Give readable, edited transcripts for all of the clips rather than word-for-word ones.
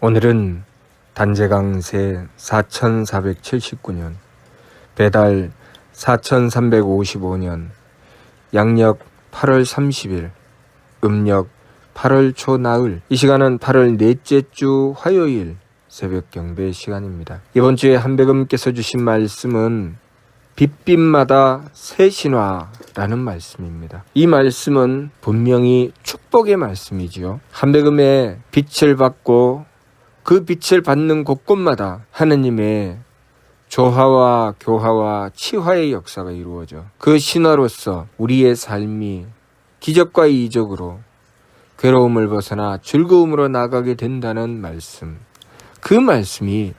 오늘은 단재강세 4479년, 배달 4355년, 양력 8월 30일, 음력 8월 초나흘, 이 시간은 8월 넷째 주 화요일 새벽 경배 시간입니다. 이번 주에 한배금께서 주신 말씀은 빛빛마다 새 신화라는 말씀입니다. 이 말씀은 분명히 축복의 말씀이지요. 한배금의 빛을 받고 그 빛을 받는 곳곳마다 하느님의 조화와 교화와 치화의 역사가 이루어져 그 신화로서 우리의 삶이 기적과 이적으로 괴로움을 벗어나 즐거움으로 나가게 된다는 말씀, 그 말씀이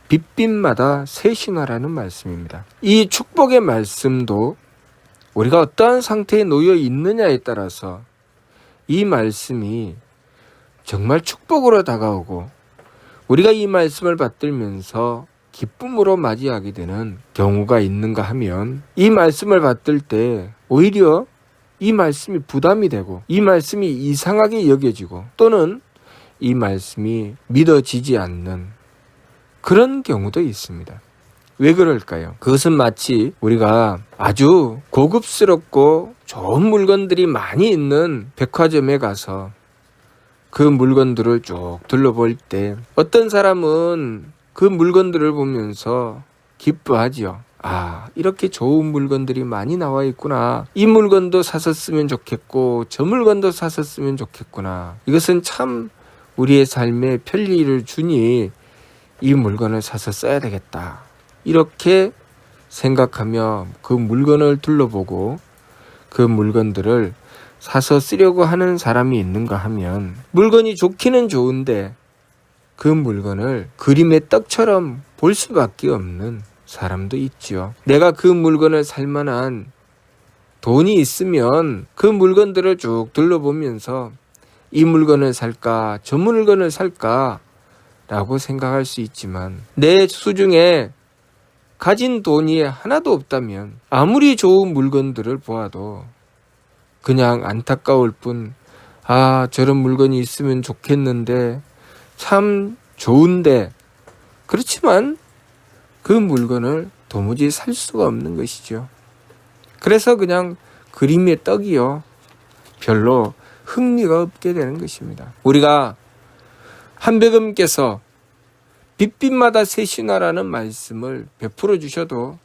빛빛마다 새 신화라는 말씀입니다. 이 축복의 말씀도 우리가 어떠한 상태에 놓여 있느냐에 따라서 이 말씀이 정말 축복으로 다가오고 우리가 이 말씀을 받들면서 기쁨으로 맞이하게 되는 경우가 있는가 하면, 이 말씀을 받들 때 오히려 이 말씀이 부담이 되고 이 말씀이 이상하게 여겨지고 또는 이 말씀이 믿어지지 않는 그런 경우도 있습니다. 왜 그럴까요? 그것은 마치 우리가 아주 고급스럽고 좋은 물건들이 많이 있는 백화점에 가서 그 물건들을 쭉 둘러볼 때 어떤 사람은 그 물건들을 보면서 기뻐하지요. 아, 이렇게 좋은 물건들이 많이 나와 있구나. 이 물건도 사서 쓰면 좋겠고 저 물건도 사서 쓰면 좋겠구나. 이것은 참 우리의 삶에 편리를 주니 이 물건을 사서 써야 되겠다. 이렇게 생각하며 그 물건을 둘러보고 그 물건들을 사서 쓰려고 하는 사람이 있는가 하면, 물건이 좋기는 좋은데 그 물건을 그림의 떡처럼 볼 수밖에 없는 사람도 있죠. 내가 그 물건을 살 만한 돈이 있으면 그 물건들을 쭉 둘러보면서 이 물건을 살까 저 물건을 살까 라고 생각할 수 있지만, 내 수중에 가진 돈이 하나도 없다면 아무리 좋은 물건들을 보아도 그냥 안타까울 뿐, 아, 저런 물건이 있으면 좋겠는데 참 좋은데, 그렇지만 그 물건을 도무지 살 수가 없는 것이죠. 그래서 그냥 그림의 떡이요, 별로 흥미가 없게 되는 것입니다. 우리가 한배금께서 빛빛마다 새 신화라는 말씀을 베풀어 주셔도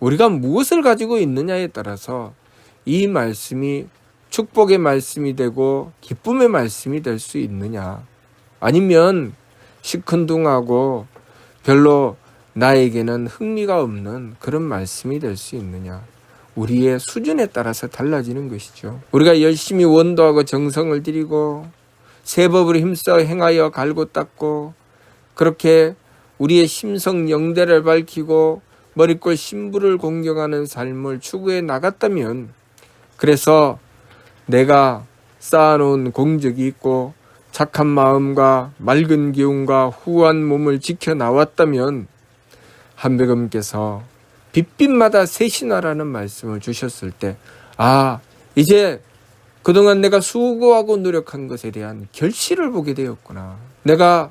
우리가 무엇을 가지고 있느냐에 따라서 이 말씀이 축복의 말씀이 되고 기쁨의 말씀이 될 수 있느냐, 아니면 시큰둥하고 별로 나에게는 흥미가 없는 그런 말씀이 될 수 있느냐, 우리의 수준에 따라서 달라지는 것이죠. 우리가 열심히 원도하고 정성을 들이고 세법을 힘써 행하여 갈고 닦고 그렇게 우리의 심성 영대를 밝히고 머리꼴 신부를 공경하는 삶을 추구해 나갔다면, 그래서 내가 쌓아놓은 공적이 있고 착한 마음과 맑은 기운과 후한 몸을 지켜나왔다면, 한배금께서 빛빛마다 새 신화라는 말씀을 주셨을 때, 아, 이제 그동안 내가 수고하고 노력한 것에 대한 결실을 보게 되었구나. 내가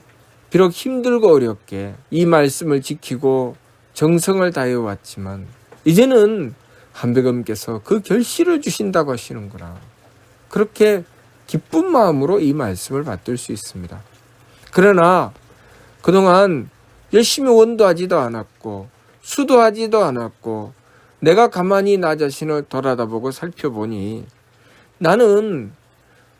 비록 힘들고 어렵게 이 말씀을 지키고 정성을 다해 왔지만 이제는 한배금께서 그 결실을 주신다고 하시는구나. 그렇게 기쁜 마음으로 이 말씀을 받들 수 있습니다. 그러나 그동안 열심히 원도하지도 않았고 수도하지도 않았고 내가 가만히 나 자신을 돌아다보고 살펴보니 나는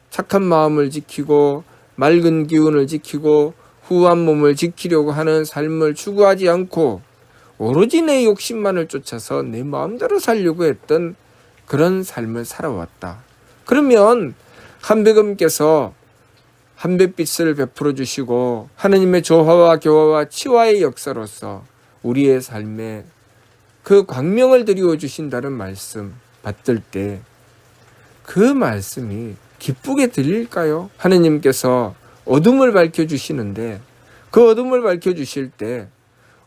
착한 마음을 지키고 맑은 기운을 지키고 후한 몸을 지키려고 하는 삶을 추구하지 않고 오로지 내 욕심만을 쫓아서 내 마음대로 살려고 했던 그런 삶을 살아왔다. 그러면 한배금께서 한뱃빛을 베풀어 주시고 하느님의 조화와 교화와 치화의 역사로서 우리의 삶에 그 광명을 드리워 주신다는 말씀 받들 때 그 말씀이 기쁘게 들릴까요? 하느님께서 어둠을 밝혀주시는데 그 어둠을 밝혀주실 때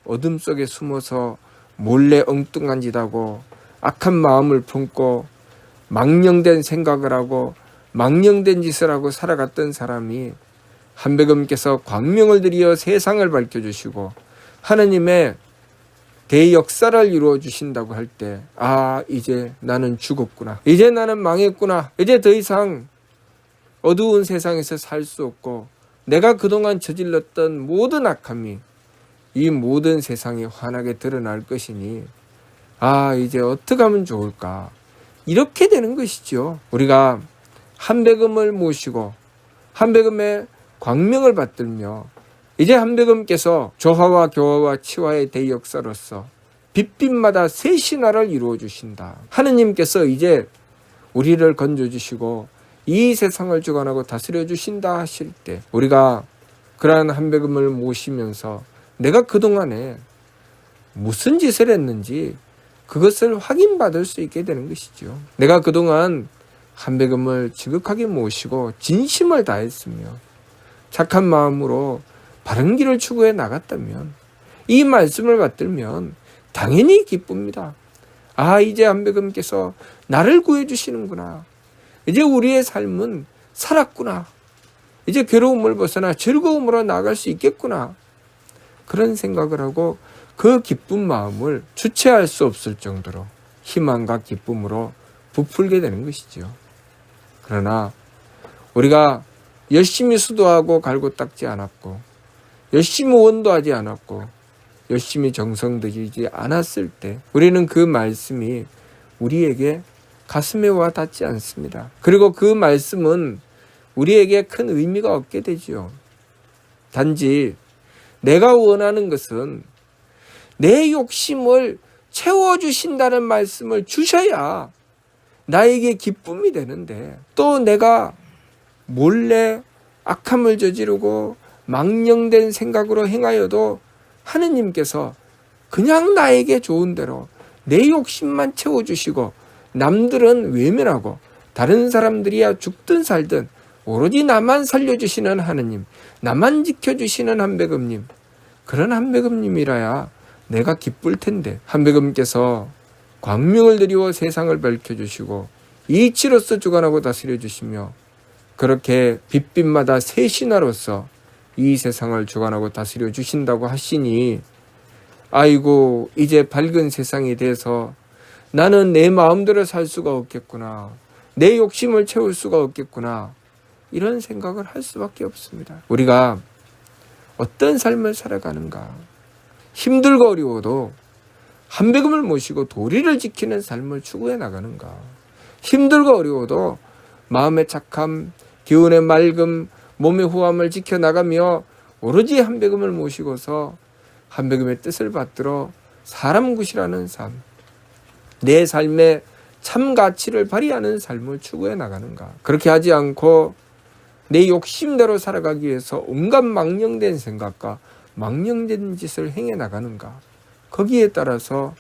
어둠 속에 숨어서 몰래 엉뚱한 짓 하고 악한 마음을 품고 망령된 생각을 하고 망령된 짓을 하고 살아갔던 사람이 한백음께서 광명을 들이어 세상을 밝혀주시고 하느님의 대역사를 이루어 주신다고 할 때, 아, 이제 나는 죽었구나, 이제 나는 망했구나, 이제 더 이상 어두운 세상에서 살 수 없고 내가 그동안 저질렀던 모든 악함이 이 모든 세상에 환하게 드러날 것이니, 아, 이제 어떻게 하면 좋을까, 이렇게 되는 것이죠. 우리가 한백음을 모시고 한백음의 광명을 받들며 이제 한백음께서 조화와 교화와 치화의 대역사로서 빛빛마다 새 신화를 이루어 주신다. 하느님께서 이제 우리를 건져주시고 이 세상을 주관하고 다스려 주신다 하실 때, 우리가 그러한 한백음을 모시면서 내가 그동안에 무슨 짓을 했는지 그것을 확인받을 수 있게 되는 것이죠. 내가 그동안 한백음을 지극하게 모시고 진심을 다했으며 착한 마음으로 바른 길을 추구해 나갔다면, 이 말씀을 받들면 당연히 기쁩니다. 아, 이제 한백음께서 나를 구해주시는구나, 이제 우리의 삶은 살았구나, 이제 괴로움을 벗어나 즐거움으로 나아갈 수 있겠구나, 그런 생각을 하고 그 기쁜 마음을 주체할 수 없을 정도로 희망과 기쁨으로 부풀게 되는 것이죠. 그러나 우리가 열심히 수도하고 갈고 닦지 않았고 열심히 원도하지 않았고 열심히 정성 들이지 않았을 때 우리는 그 말씀이 우리에게 가슴에 와 닿지 않습니다. 그리고 그 말씀은 우리에게 큰 의미가 없게 되지요. 단지 내가 원하는 것은 내 욕심을 채워주신다는 말씀을 주셔야 나에게 기쁨이 되는데, 또 내가 몰래 악함을 저지르고 망령된 생각으로 행하여도 하느님께서 그냥 나에게 좋은 대로 내 욕심만 채워주시고 남들은 외면하고 다른 사람들이야 죽든 살든 오로지 나만 살려주시는 하느님, 나만 지켜주시는 한백음님, 그런 한백음님이라야 내가 기쁠 텐데, 한백음께서 광명을 들이워 세상을 밝혀주시고 이치로서 주관하고 다스려 주시며 그렇게 빛빛마다 새 신화로서 이 세상을 주관하고 다스려 주신다고 하시니, 아이고, 이제 밝은 세상이 돼서 나는 내 마음대로 살 수가 없겠구나, 내 욕심을 채울 수가 없겠구나, 이런 생각을 할 수밖에 없습니다. 우리가 어떤 삶을 살아가는가, 힘들고 어려워도 한백음을 모시고 도리를 지키는 삶을 추구해 나가는가, 힘들고 어려워도 마음의 착함, 기운의 맑음, 몸의 후함을 지켜나가며 오로지 한백음을 모시고서 한백음의 뜻을 받들어 사람 구실하는 삶, 내 삶의 참 가치를 발휘하는 삶을 추구해 나가는가, 그렇게 하지 않고 내 욕심대로 살아가기 위해서 온갖 망령된 생각과 망령된 짓을 행해 나가는가, 거기에 따라서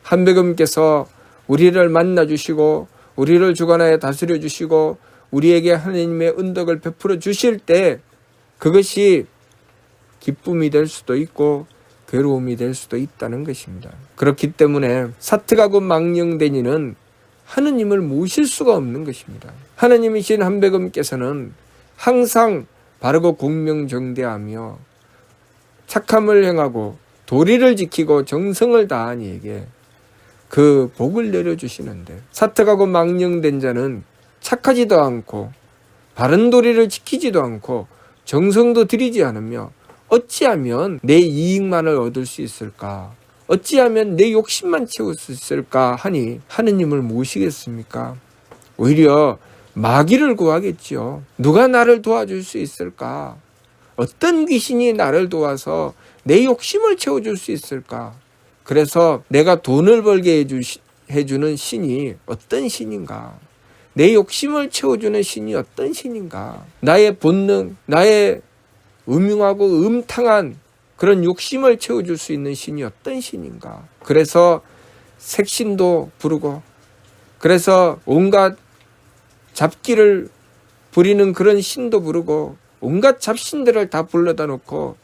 한백음께서 우리를 만나주시고 우리를 주관하여 다스려 주시고 우리에게 하나님의 은덕을 베풀어 주실 때 그것이 기쁨이 될 수도 있고 괴로움이 될 수도 있다는 것입니다. 그렇기 때문에 사특하고 망령된 이는 하느님을 모실 수가 없는 것입니다. 하느님이신 한백음께서는 항상 바르고 공명정대하며 착함을 행하고 도리를 지키고 정성을 다한 이에게 그 복을 내려주시는데, 사특하고 망령된 자는 착하지도 않고 바른 도리를 지키지도 않고 정성도 들이지 않으며 어찌하면 내 이익만을 얻을 수 있을까, 어찌하면 내 욕심만 채울 수 있을까 하니 하느님을 모시겠습니까? 오히려 마귀를 구하겠지요. 누가 나를 도와줄 수 있을까? 어떤 귀신이 나를 도와서 내 욕심을 채워줄 수 있을까? 그래서 내가 돈을 벌게 해주는 신이 어떤 신인가? 내 욕심을 채워주는 신이 어떤 신인가? 나의 본능, 나의 음흉하고 음탕한 그런 욕심을 채워줄 수 있는 신이 어떤 신인가? 그래서 색신도 부르고, 그래서 온갖 잡기를 부리는 그런 신도 부르고 온갖 잡신들을 다 불러다 놓고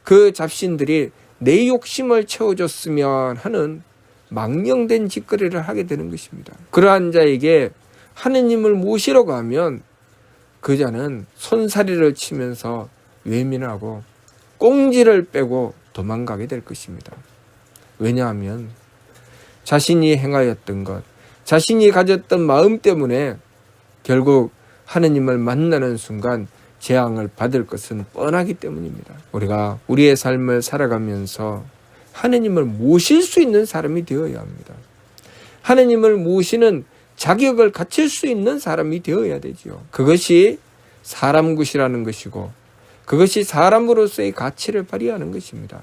그 잡신들이 내 욕심을 채워줬으면 하는 망령된 짓거리를 하게 되는 것입니다. 그러한 자에게 하느님을 모시러 가면 그 자는 손사리를 치면서 외면하고 꽁지를 빼고 도망가게 될 것입니다. 왜냐하면 자신이 행하였던 것, 자신이 가졌던 마음 때문에 결국 하느님을 만나는 순간 재앙을 받을 것은 뻔하기 때문입니다. 우리가 우리의 삶을 살아가면서 하느님을 모실 수 있는 사람이 되어야 합니다. 하느님을 모시는 자격을 갖출 수 있는 사람이 되어야 되죠. 그것이 사람 굿이라는 것이고 그것이 사람으로서의 가치를 발휘하는 것입니다.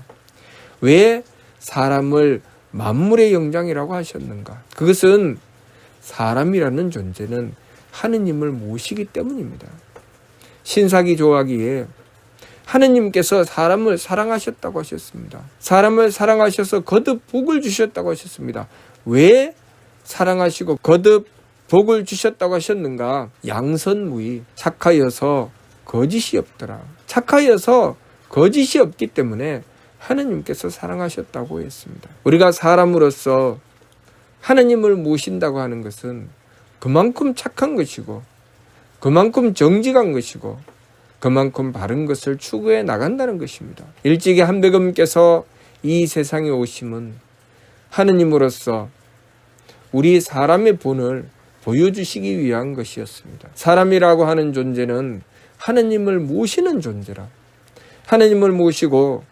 왜 사람을 만물의 영장이라고 하셨는가? 그것은 사람이라는 존재는 하느님을 모시기 때문입니다. 신사기 조하기에 하느님께서 사람을 사랑하셨다고 하셨습니다. 사람을 사랑하셔서 거듭 복을 주셨다고 하셨습니다. 왜 사랑하시고 거듭 복을 주셨다고 하셨는가? 양선무의, 착하여서 거짓이 없더라. 착하여서 거짓이 없기 때문에 하느님께서 사랑하셨다고 했습니다. 우리가 사람으로서 하느님을 모신다고 하는 것은 그만큼 착한 것이고 그만큼 정직한 것이고 그만큼 바른 것을 추구해 나간다는 것입니다. 일찍이 한백음께서 이 세상에 오심은 하느님으로서 우리 사람의 본을 보여주시기 위한 것이었습니다. 사람이라고 하는 존재는 하느님을 모시는 존재라. 하느님을 모시고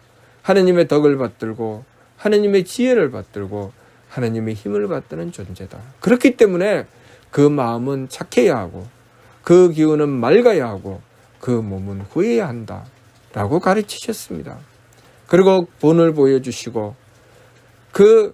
하느님의 덕을 받들고 하느님의 지혜를 받들고 하느님의 힘을 받드는 존재다. 그렇기 때문에 그 마음은 착해야 하고 그 기운은 맑아야 하고 그 몸은 구해야 한다 라고 가르치셨습니다. 그리고 본을 보여주시고 그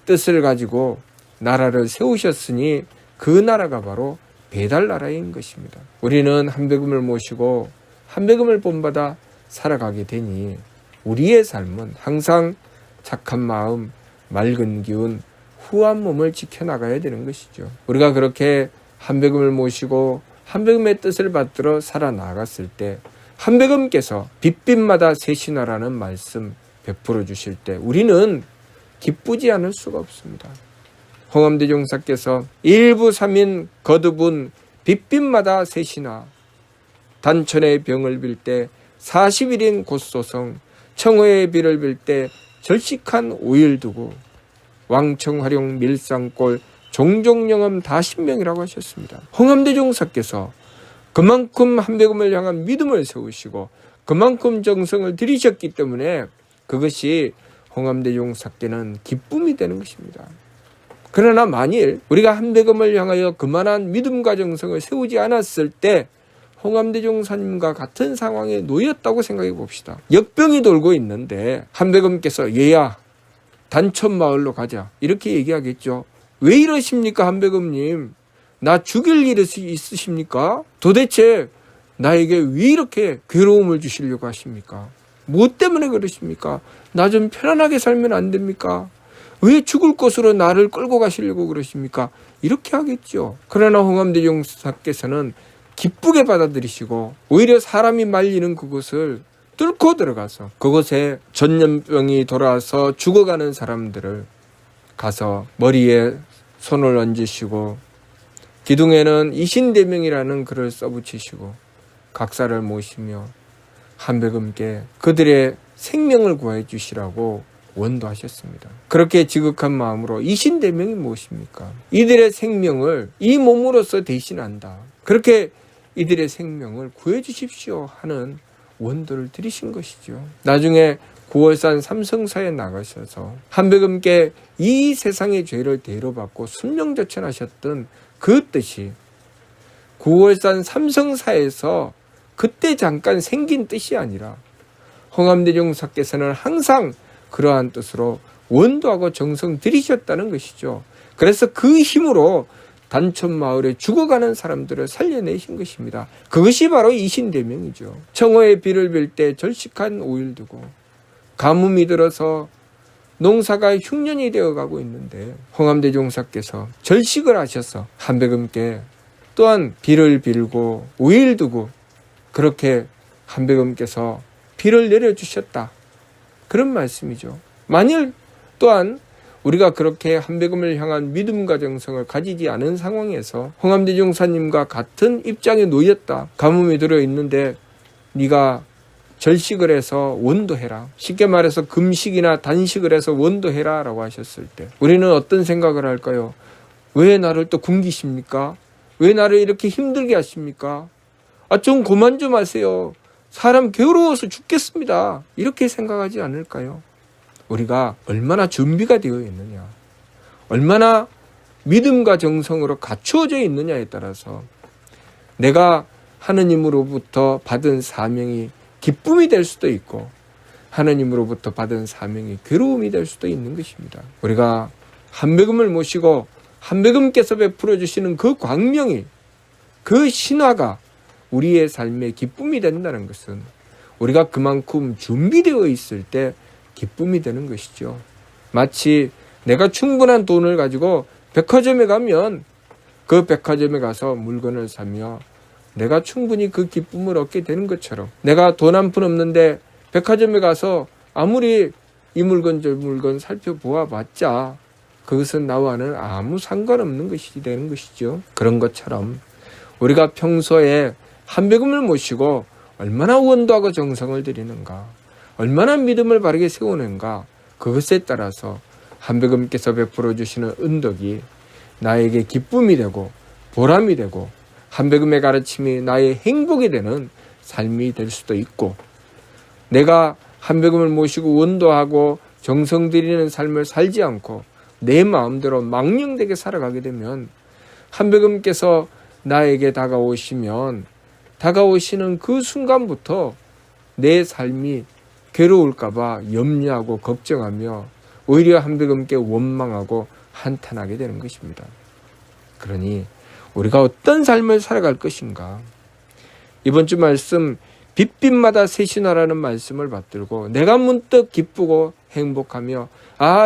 뜻을 가지고 나라를 세우셨으니 그 나라가 바로 배달나라인 것입니다. 우리는 한백음을 모시고 한백음을 본받아 살아가게 되니 우리의 삶은 항상 착한 마음, 맑은 기운, 후한 몸을 지켜나가야 되는 것이죠. 우리가 그렇게 한백음을 모시고 한백음의 뜻을 받들어 살아나갔을 때 한백음께서 빛빛마다 새시나라는 말씀 베풀어 주실 때 우리는 기쁘지 않을 수가 없습니다. 홍암대종사께서 일부삼인 거듭은 빛빛마다 새시나 단천의 병을 빌 때 40일인 곧소성 청어의 비를 빌 때 절식한 5일 두고 왕청화룡 밀상골 종종영엄 다신명이라고 하셨습니다. 홍암대종사께서 그만큼 한백음을 향한 믿음을 세우시고 그만큼 정성을 들이셨기 때문에 그것이 홍암대종사께는 기쁨이 되는 것입니다. 그러나 만일 우리가 한백음을 향하여 그만한 믿음과 정성을 세우지 않았을 때 홍암대종사님과 같은 상황에 놓였다고 생각해 봅시다. 역병이 돌고 있는데 한백음께서 얘야 단천마을로 가자 이렇게 얘기하겠죠. 왜 이러십니까 한백음님? 나 죽일 일이 있으십니까? 도대체 나에게 왜 이렇게 괴로움을 주시려고 하십니까? 무엇 때문에 그러십니까? 나 좀 편안하게 살면 안 됩니까? 왜 죽을 곳으로 나를 끌고 가시려고 그러십니까? 이렇게 하겠죠. 그러나 홍암대종사께서는 기쁘게 받아들이시고 오히려 사람이 말리는 그곳을 뚫고 들어가서 그곳에 전염병이 돌아와서 죽어가는 사람들을 가서 머리에 손을 얹으시고 기둥에는 이신대명이라는 글을 써붙이시고 각사를 모시며 한백음께 그들의 생명을 구해 주시라고 원도하셨습니다. 그렇게 지극한 마음으로 이신대명이 무엇입니까? 이들의 생명을 이 몸으로서 대신한다. 그렇게 이들의 생명을 구해 주십시오 하는 원도를 드리신 것이죠. 나중에 9월산 삼성사에 나가셔서 한백음께 이 세상의 죄를 대로받고 순명조천하셨던 그 뜻이 9월산 삼성사에서 그때 잠깐 생긴 뜻이 아니라 홍암대종사께서는 항상 그러한 뜻으로 원도하고 정성 들이셨다는 것이죠. 그래서 그 힘으로 단천마을에 죽어가는 사람들을 살려내신 것입니다. 그것이 바로 이신대명이죠. 청어의 비를 빌 때 절식한 5일 두고 가뭄이 들어서 농사가 흉년이 되어가고 있는데 홍암대종사께서 절식을 하셔서 한백음께 또한 비를 빌고 5일 두고 그렇게 한백음께서 비를 내려주셨다. 그런 말씀이죠. 만일 또한 우리가 그렇게 한백음을 향한 믿음과 정성을 가지지 않은 상황에서 홍암대 종사님과 같은 입장에 놓였다. 가뭄이 들어있는데 네가 절식을 해서 원도해라. 쉽게 말해서 금식이나 단식을 해서 원도해라 라고 하셨을 때 우리는 어떤 생각을 할까요? 왜 나를 또 굶기십니까? 왜 나를 이렇게 힘들게 하십니까? 좀 그만 좀 하세요. 사람 괴로워서 죽겠습니다. 이렇게 생각하지 않을까요? 우리가 얼마나 준비가 되어 있느냐, 얼마나 믿음과 정성으로 갖추어져 있느냐에 따라서 내가 하느님으로부터 받은 사명이 기쁨이 될 수도 있고 하느님으로부터 받은 사명이 괴로움이 될 수도 있는 것입니다. 우리가 한백음을 모시고 한백음께서 베풀어 주시는 그 광명이, 그 신화가 우리의 삶의 기쁨이 된다는 것은 우리가 그만큼 준비되어 있을 때 기쁨이 되는 것이죠. 마치 내가 충분한 돈을 가지고 백화점에 가면 그 백화점에 가서 물건을 사며 내가 충분히 그 기쁨을 얻게 되는 것처럼, 내가 돈 한 푼 없는데 백화점에 가서 아무리 이 물건 저 물건 살펴보아 봤자 그것은 나와는 아무 상관없는 것이 되는 것이죠. 그런 것처럼 우리가 평소에 한백음을 모시고 얼마나 원도하고 정성을 들이는가, 얼마나 믿음을 바르게 세우는가, 그것에 따라서 한백음께서 베풀어 주시는 은덕이 나에게 기쁨이 되고 보람이 되고 한백음의 가르침이 나의 행복이 되는 삶이 될 수도 있고, 내가 한백음을 모시고 원도하고 정성 들이는 삶을 살지 않고 내 마음대로 망령되게 살아가게 되면 한백음께서 나에게 다가오시는 그 순간부터 내 삶이 괴로울까봐 염려하고 걱정하며 오히려 한백음께 원망하고 한탄하게 되는 것입니다. 그러니 우리가 어떤 삶을 살아갈 것인가? 이번 주 말씀 빛빛마다 새 신화라는 말씀을 받들고 내가 문득 기쁘고 행복하며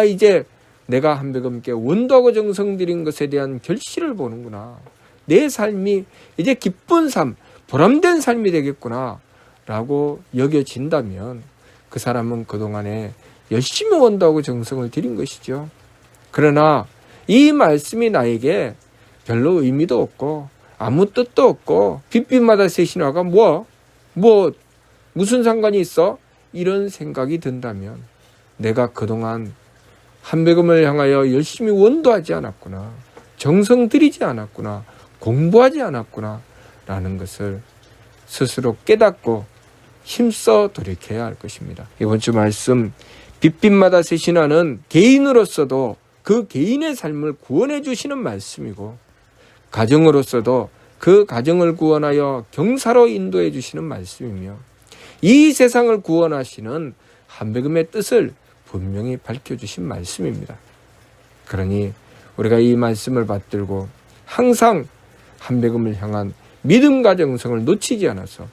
이제 내가 한백음께 원도하고 정성 들인 것에 대한 결실을 보는구나. 내 삶이 이제 기쁜 삶, 보람된 삶이 되겠구나 라고 여겨진다면 그 사람은 그동안에 열심히 원도하고 정성을 들인 것이죠. 그러나 이 말씀이 나에게 별로 의미도 없고 아무 뜻도 없고 빛빛마다 새 신화가 무슨 상관이 있어? 이런 생각이 든다면 내가 그동안 한백음을 향하여 열심히 원도하지 않았구나, 정성 들이지 않았구나, 공부하지 않았구나 라는 것을 스스로 깨닫고 힘써 돌이켜야 할 것입니다. 이번 주 말씀 빛빛마다 새 신화는 개인으로서도 그 개인의 삶을 구원해 주시는 말씀이고, 가정으로서도 그 가정을 구원하여 경사로 인도해 주시는 말씀이며, 이 세상을 구원하시는 한백음의 뜻을 분명히 밝혀주신 말씀입니다. 그러니 우리가 이 말씀을 받들고 항상 한백음을 향한 믿음과 정성을 놓치지 않아서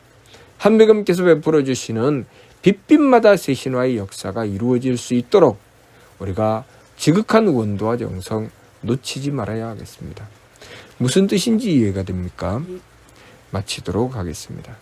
한백음께서 베풀어 주시는 빛빛마다 새 신화의 역사가 이루어질 수 있도록 우리가 지극한 원도와 정성 놓치지 말아야 하겠습니다. 무슨 뜻인지 이해가 됩니까? 마치도록 하겠습니다.